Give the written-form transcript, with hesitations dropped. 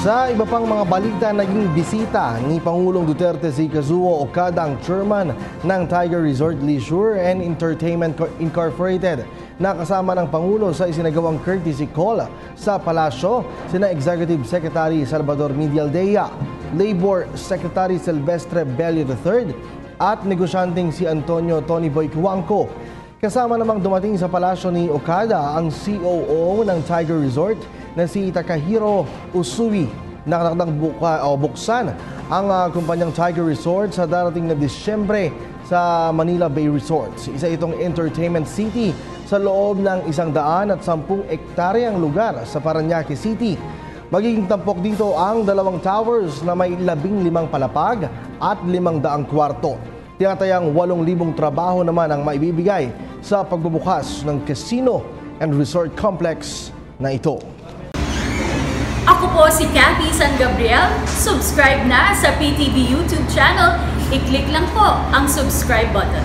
Sa iba pang mga balita, naging bisita ni Pangulong Duterte si Kazuo Okada, ang chairman ng Tiger Resort Leisure and Entertainment Incorporated. Nakasama ng Pangulo sa isinagawang courtesy call sa palasyo sina Executive Secretary Salvador Medialdea, Labor Secretary Silvestre Bello III at negosyanteng si Antonio Tony Boy Cuangco. Kasama namang dumating sa palasyo ni Okada ang COO ng Tiger Resort na si Takahiro Usui. Nakatakdang buksan ang kumpanyang Tiger Resort sa darating na Disyembre sa Manila Bay Resorts. Isa itong entertainment city sa loob ng 110 ektaryang lugar sa Parañaque City. Magiging tampok dito ang 2 towers na may 15 palapag at 500 kwarto. Tinatayang 8,000 trabaho naman ang maibibigay sa pagbubukas ng casino and resort complex na ito. Ako po si Cathy San Gabriel. Subscribe na sa PTV YouTube channel. I-click lang po ang subscribe button.